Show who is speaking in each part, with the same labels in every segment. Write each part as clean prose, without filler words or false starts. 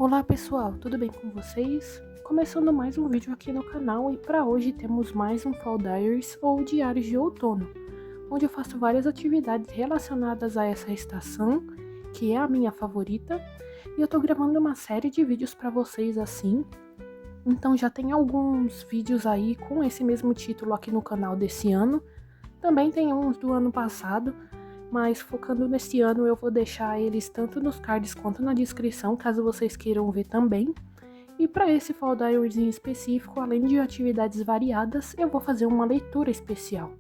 Speaker 1: Olá pessoal, tudo bem com vocês? Começando mais um vídeo aqui no canal e para hoje temos mais um Fall Diaries ou Diários de Outono, onde eu faço várias atividades relacionadas a essa estação, que é a minha favorita, e eu tô gravando uma série de vídeos para vocês assim, então já tem alguns vídeos aí com esse mesmo título aqui no canal desse ano, também tem uns do ano passado, mas focando nesse ano eu vou deixar eles tanto nos cards quanto na descrição, caso vocês queiram ver também. E para esse Fall Diaries em específico, além de atividades variadas, eu vou fazer uma leitura especial.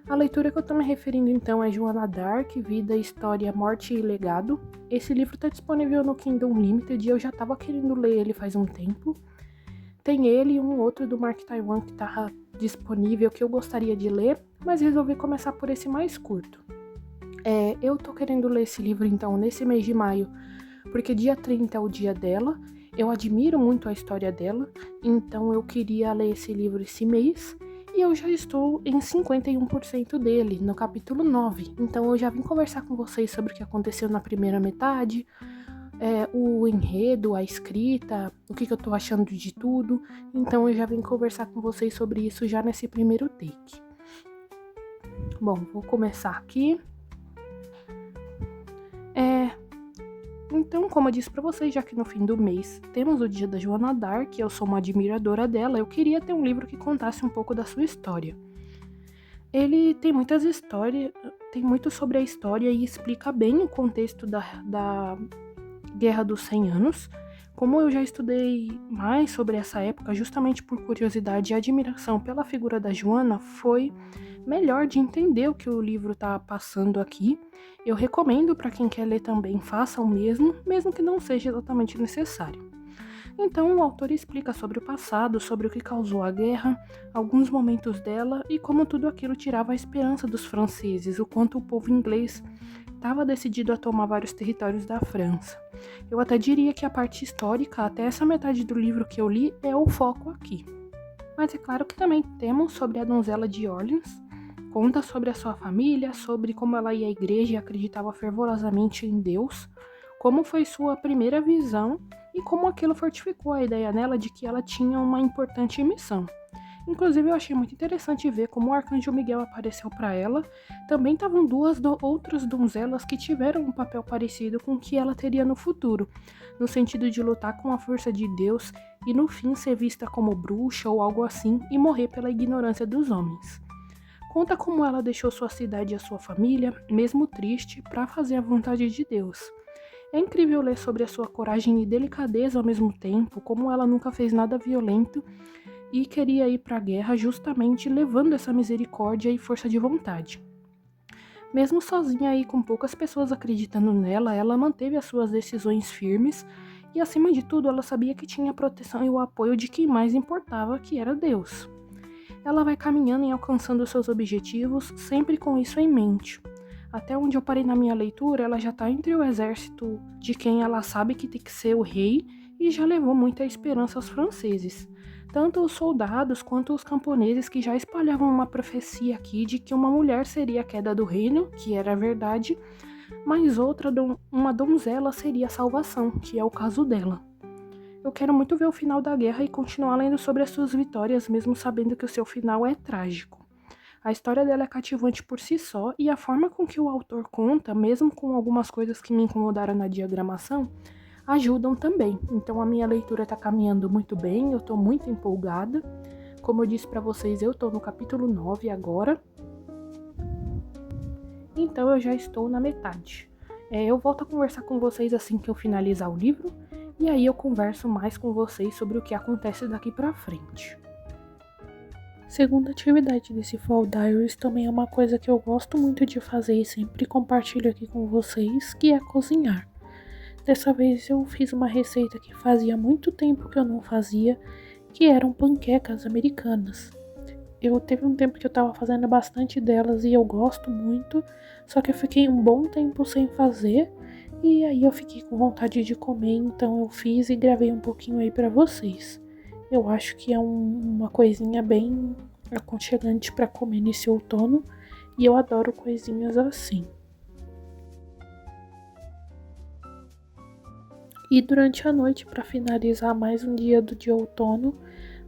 Speaker 1: A leitura que eu estou me referindo então é Joanna Dark, Vida, História, Morte e Legado. Esse livro está disponível no Kindle Unlimited e eu já estava querendo ler ele faz um tempo. Tem ele e um outro do Mark Twain que estava disponível que eu gostaria de ler, mas resolvi começar por esse mais curto. Eu tô querendo ler esse livro então nesse mês de maio, porque dia 30 é o dia dela, eu admiro muito a história dela, então eu queria ler esse livro esse mês, e eu já estou em 51% dele, no capítulo 9, então eu já vim conversar com vocês sobre o que aconteceu na primeira metade, o enredo, a escrita, o que eu tô achando de tudo, então eu já vim conversar com vocês sobre isso já nesse primeiro take. Bom, vou começar aqui. Então, como eu disse pra vocês, já que no fim do mês temos o dia da Joanna Dark, eu sou uma admiradora dela, eu queria ter um livro que contasse um pouco da sua história. Ele tem muitas histórias, tem muito sobre a história e explica bem o contexto da Guerra dos 100 Anos. Como eu já estudei mais sobre essa época, justamente por curiosidade e admiração pela figura da Joanna, foi melhor de entender o que o livro está passando aqui. Eu recomendo para quem quer ler também, faça o mesmo que não seja exatamente necessário. Então, o autor explica sobre o passado, sobre o que causou a guerra, alguns momentos dela e como tudo aquilo tirava a esperança dos franceses, o quanto o povo inglês estava decidido a tomar vários territórios da França. Eu até diria que a parte histórica, até essa metade do livro que eu li, é o foco aqui. Mas é claro que também temos sobre a donzela de Orleans, conta sobre a sua família, sobre como ela ia à igreja e acreditava fervorosamente em Deus, como foi sua primeira visão e como aquilo fortificou a ideia nela de que ela tinha uma importante missão. Inclusive eu achei muito interessante ver como o Arcanjo Miguel apareceu para ela. Também estavam duas outras donzelas que tiveram um papel parecido com o que ela teria no futuro, no sentido de lutar com a força de Deus e no fim ser vista como bruxa ou algo assim e morrer pela ignorância dos homens. Conta como ela deixou sua cidade e a sua família, mesmo triste, para fazer a vontade de Deus. É incrível ler sobre a sua coragem e delicadeza ao mesmo tempo, como ela nunca fez nada violento e queria ir para a guerra justamente levando essa misericórdia e força de vontade. Mesmo sozinha e com poucas pessoas acreditando nela, ela manteve as suas decisões firmes e, acima de tudo, ela sabia que tinha a proteção e o apoio de quem mais importava, que era Deus. Ela vai caminhando e alcançando seus objetivos, sempre com isso em mente. Até onde eu parei na minha leitura, ela já está entre o exército de quem ela sabe que tem que ser o rei e já levou muita esperança aos franceses. Tanto os soldados quanto os camponeses que já espalhavam uma profecia aqui de que uma mulher seria a queda do reino, que era a verdade, mas uma donzela seria a salvação, que é o caso dela. Eu quero muito ver o final da guerra e continuar lendo sobre as suas vitórias, mesmo sabendo que o seu final é trágico. A história dela é cativante por si só e a forma com que o autor conta, mesmo com algumas coisas que me incomodaram na diagramação, ajudam também. Então a minha leitura está caminhando muito bem, eu estou muito empolgada. Como eu disse para vocês, eu estou no capítulo 9 agora. Então eu já estou na metade. Eu volto a conversar com vocês assim que eu finalizar o livro, e aí eu converso mais com vocês sobre o que acontece daqui para frente. Segunda atividade desse Fall Diaries também é uma coisa que eu gosto muito de fazer e sempre compartilho aqui com vocês, que é cozinhar. Dessa vez eu fiz uma receita que fazia muito tempo que eu não fazia, que eram panquecas americanas. Teve um tempo que eu tava fazendo bastante delas e eu gosto muito, só que eu fiquei um bom tempo sem fazer, e aí eu fiquei com vontade de comer, então eu fiz e gravei um pouquinho aí pra vocês. Eu acho que é uma coisinha bem aconchegante pra comer nesse outono, e eu adoro coisinhas assim. E durante a noite, para finalizar mais um dia de outono,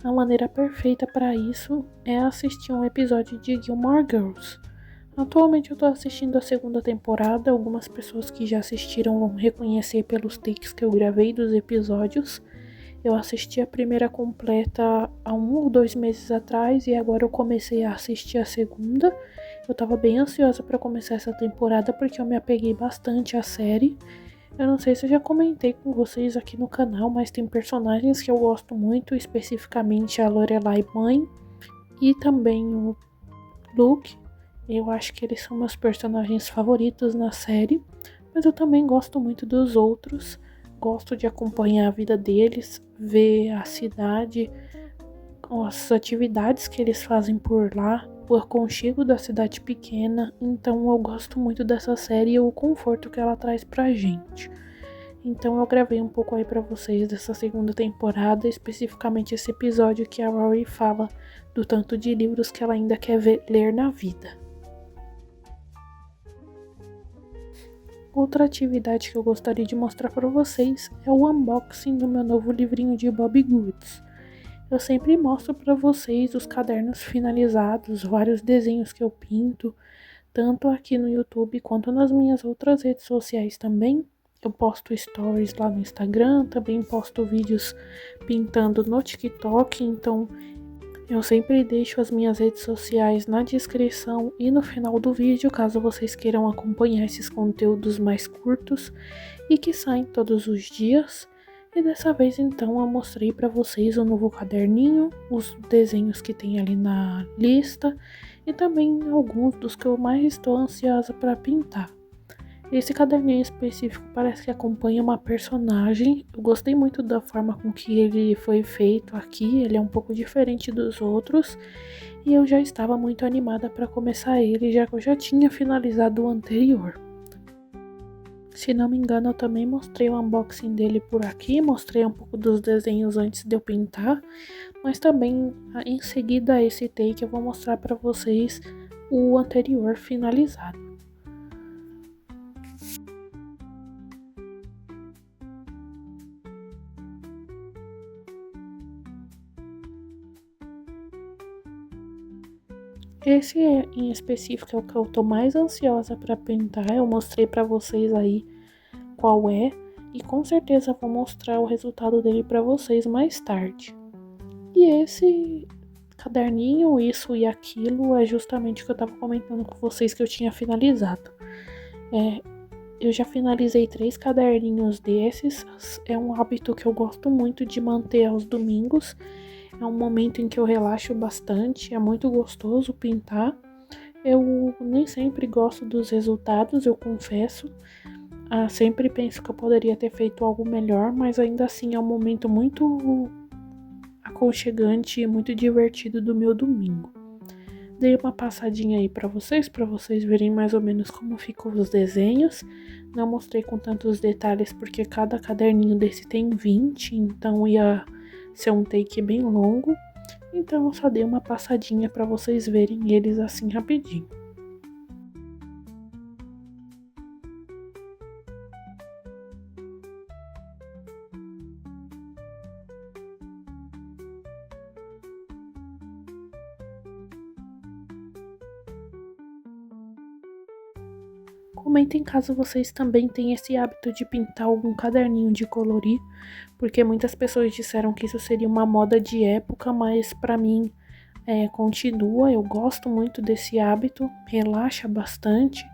Speaker 1: a maneira perfeita para isso é assistir um episódio de Gilmore Girls. Atualmente eu tô assistindo a segunda temporada. Algumas pessoas que já assistiram vão reconhecer pelos takes que eu gravei dos episódios. Eu assisti a primeira completa há 1 ou 2 meses atrás e agora eu comecei a assistir a segunda. Eu tava bem ansiosa para começar essa temporada porque eu me apeguei bastante à série. Eu não sei se eu já comentei com vocês aqui no canal, mas tem personagens que eu gosto muito, especificamente a Lorelai mãe e também o Luke. Eu acho que eles são meus personagens favoritos na série, mas eu também gosto muito dos outros. Gosto de acompanhar a vida deles, ver a cidade, as atividades que eles fazem por lá, o aconchego da cidade pequena. Então eu gosto muito dessa série e o conforto que ela traz pra gente. Então eu gravei um pouco aí pra vocês dessa segunda temporada, especificamente esse episódio que a Rory fala do tanto de livros que ela ainda quer ler na vida. Outra atividade que eu gostaria de mostrar para vocês é o unboxing do meu novo livrinho de Bobbie Goods. Eu sempre mostro para vocês os cadernos finalizados, vários desenhos que eu pinto, tanto aqui no YouTube quanto nas minhas outras redes sociais também. Eu posto stories lá no Instagram, também posto vídeos pintando no TikTok, então eu sempre deixo as minhas redes sociais na descrição e no final do vídeo, caso vocês queiram acompanhar esses conteúdos mais curtos e que saem todos os dias. E dessa vez então eu mostrei para vocês o novo caderninho, os desenhos que tem ali na lista e também alguns dos que eu mais estou ansiosa para pintar. Esse caderninho específico parece que acompanha uma personagem. Eu gostei muito da forma com que ele foi feito aqui. Ele é um pouco diferente dos outros. E eu já estava muito animada para começar ele, já que eu já tinha finalizado o anterior. Se não me engano, eu também mostrei o unboxing dele por aqui. Mostrei um pouco dos desenhos antes de eu pintar. Mas também, em seguida a esse take, eu vou mostrar para vocês o anterior finalizado. Esse em específico é o que eu tô mais ansiosa para pintar. Eu mostrei para vocês aí qual é e com certeza vou mostrar o resultado dele para vocês mais tarde. E esse caderninho, isso e aquilo, é justamente o que eu tava comentando com vocês que eu tinha finalizado. Eu já finalizei 3 caderninhos desses. É um hábito que eu gosto muito de manter aos domingos. É um momento em que eu relaxo bastante, é muito gostoso pintar. Eu nem sempre gosto dos resultados, eu confesso. Sempre penso que eu poderia ter feito algo melhor, mas ainda assim é um momento muito aconchegante e muito divertido do meu domingo. Dei uma passadinha aí para vocês verem mais ou menos como ficam os desenhos. Não mostrei com tantos detalhes porque cada caderninho desse tem 20, então ia ser um take bem longo, então eu só dei uma passadinha para vocês verem eles assim rapidinho. Comentem caso vocês também têm esse hábito de pintar algum caderninho de colorir, porque muitas pessoas disseram que isso seria uma moda de época, mas pra mim continua. Eu gosto muito desse hábito, relaxa bastante,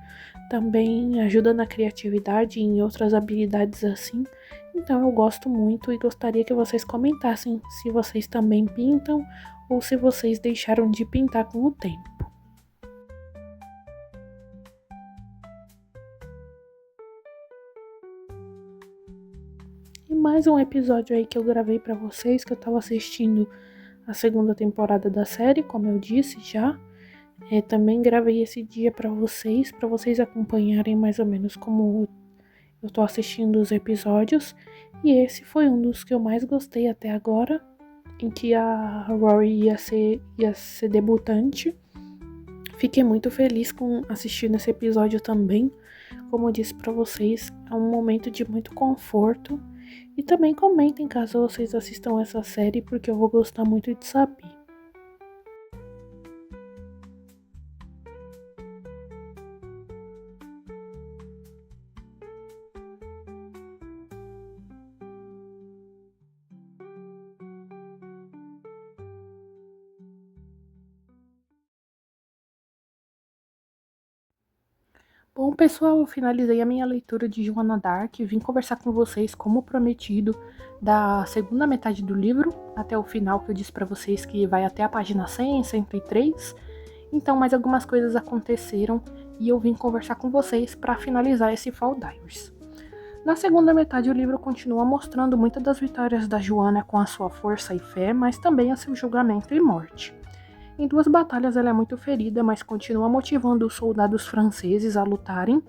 Speaker 1: também ajuda na criatividade e em outras habilidades assim. Então eu gosto muito e gostaria que vocês comentassem se vocês também pintam ou se vocês deixaram de pintar com o tempo. E mais um episódio aí que eu gravei pra vocês, que eu tava assistindo a segunda temporada da série, como eu disse já. Também gravei esse dia pra vocês acompanharem mais ou menos como eu tô assistindo os episódios. E esse foi um dos que eu mais gostei até agora, em que a Rory ia ser debutante. Fiquei muito feliz com assistindo esse episódio também. Como eu disse pra vocês, é um momento de muito conforto. E também comentem caso vocês assistam essa série, porque eu vou gostar muito de saber. Bom, pessoal, eu finalizei a minha leitura de Joana d'Arc e vim conversar com vocês, como prometido, da segunda metade do livro até o final, que eu disse para vocês que vai até a página 100, 103. Então, mais algumas coisas aconteceram e eu vim conversar com vocês para finalizar esse Fall Divers. Na segunda metade, o livro continua mostrando muitas das vitórias da Joana com a sua força e fé, mas também a seu julgamento e morte. Em 2 batalhas ela é muito ferida, mas continua motivando os soldados franceses a lutarem.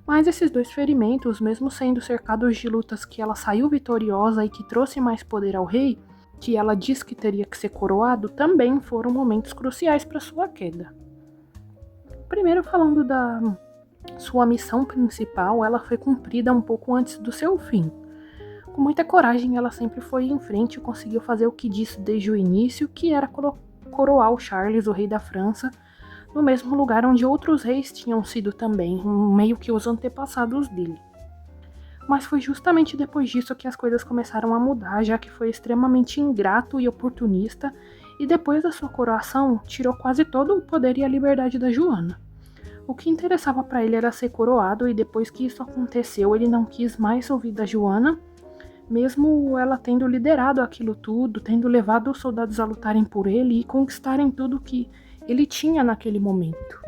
Speaker 1: Mas esses 2 ferimentos, mesmo sendo cercados de lutas que ela saiu vitoriosa e que trouxe mais poder ao rei, que ela diz que teria que ser coroado, também foram momentos cruciais para sua queda. Primeiro, falando da sua missão principal, ela foi cumprida um pouco antes do seu fim. Com muita coragem, ela sempre foi em frente e conseguiu fazer o que disse desde o início, que era coroar o Charles, o rei da França, no mesmo lugar onde outros reis tinham sido também, meio que os antepassados dele. Mas foi justamente depois disso que as coisas começaram a mudar, já que foi extremamente ingrato e oportunista, e depois da sua coroação, tirou quase todo o poder e a liberdade da Joana. O que interessava para ele era ser coroado, e depois que isso aconteceu, ele não quis mais ouvir da Joana, mesmo ela tendo liderado aquilo tudo, tendo levado os soldados a lutarem por ele e conquistarem tudo que ele tinha naquele momento.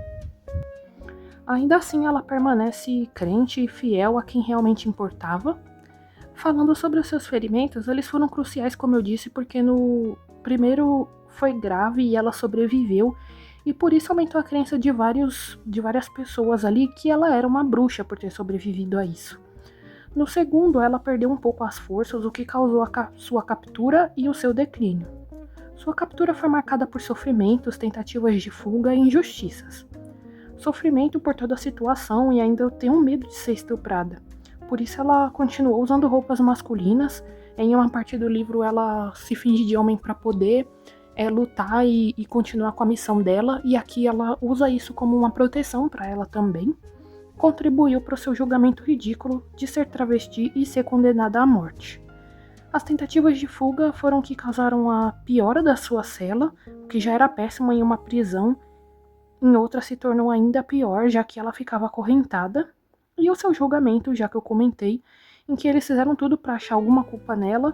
Speaker 1: Ainda assim, ela permanece crente e fiel a quem realmente importava. Falando sobre os seus ferimentos, eles foram cruciais, como eu disse, porque no primeiro foi grave e ela sobreviveu, e por isso aumentou a crença de várias pessoas ali que ela era uma bruxa por ter sobrevivido a isso. No segundo, ela perdeu um pouco as forças, o que causou sua captura e o seu declínio. Sua captura foi marcada por sofrimentos, tentativas de fuga e injustiças. Sofrimento por toda a situação e ainda tem um medo de ser estuprada. Por isso ela continuou usando roupas masculinas. Em uma parte do livro ela se finge de homem para poder lutar e continuar com a missão dela. E aqui ela usa isso como uma proteção para ela também. Contribuiu para o seu julgamento ridículo de ser travesti e ser condenada à morte. As tentativas de fuga foram que causaram a piora da sua cela, o que já era péssimo em uma prisão. Em outra se tornou ainda pior, já que ela ficava acorrentada. E o seu julgamento, já que eu comentei, em que eles fizeram tudo para achar alguma culpa nela,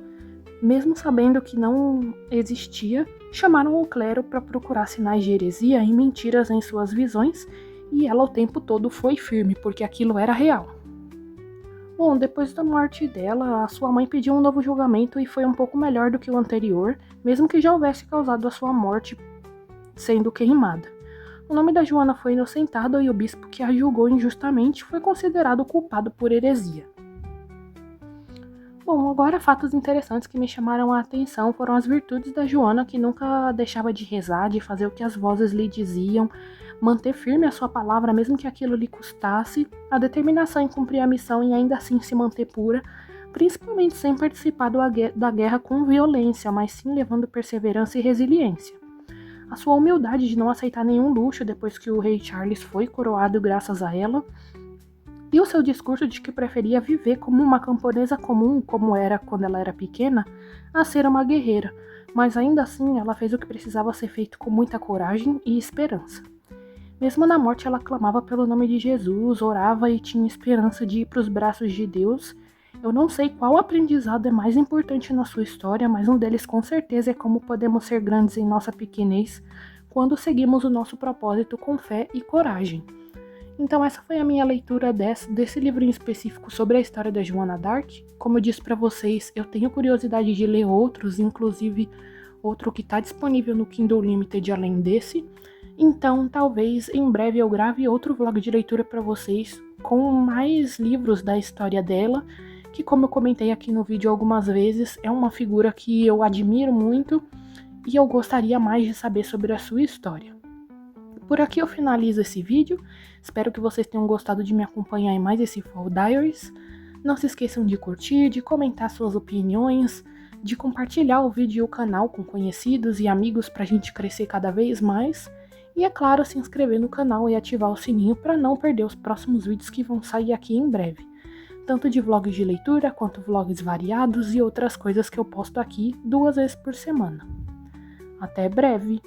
Speaker 1: mesmo sabendo que não existia, chamaram o clero para procurar sinais de heresia e mentiras em suas visões, e ela o tempo todo foi firme, porque aquilo era real. Bom, depois da morte dela, a sua mãe pediu um novo julgamento e foi um pouco melhor do que o anterior, mesmo que já houvesse causado a sua morte sendo queimada. O nome da Joana foi inocentado e o bispo que a julgou injustamente foi considerado culpado por heresia. Bom, agora fatos interessantes que me chamaram a atenção foram as virtudes da Joana, que nunca deixava de rezar, de fazer o que as vozes lhe diziam, manter firme a sua palavra mesmo que aquilo lhe custasse, a determinação em cumprir a missão e ainda assim se manter pura, principalmente sem participar da guerra com violência, mas sim levando perseverança e resiliência. A sua humildade de não aceitar nenhum luxo depois que o rei Charles foi coroado graças a ela, e o seu discurso de que preferia viver como uma camponesa comum, como era quando ela era pequena, a ser uma guerreira, mas ainda assim ela fez o que precisava ser feito com muita coragem e esperança. Mesmo na morte ela clamava pelo nome de Jesus, orava e tinha esperança de ir para os braços de Deus. Eu não sei qual aprendizado é mais importante na sua história, mas um deles com certeza é como podemos ser grandes em nossa pequenez quando seguimos o nosso propósito com fé e coragem. Então essa foi a minha leitura desse livro em específico sobre a história da Joana d'Arc. Como eu disse para vocês, eu tenho curiosidade de ler outros, inclusive outro que está disponível no Kindle Limited além desse. Então talvez em breve eu grave outro vlog de leitura para vocês com mais livros da história dela, que como eu comentei aqui no vídeo algumas vezes, é uma figura que eu admiro muito e eu gostaria mais de saber sobre a sua história. Por aqui eu finalizo esse vídeo, espero que vocês tenham gostado de me acompanhar em mais esse Fall Diaries. Não se esqueçam de curtir, de comentar suas opiniões, de compartilhar o vídeo e o canal com conhecidos e amigos para a gente crescer cada vez mais. E é claro, se inscrever no canal e ativar o sininho para não perder os próximos vídeos que vão sair aqui em breve. Tanto de vlogs de leitura, quanto vlogs variados e outras coisas que eu posto aqui 2 vezes por semana. Até breve!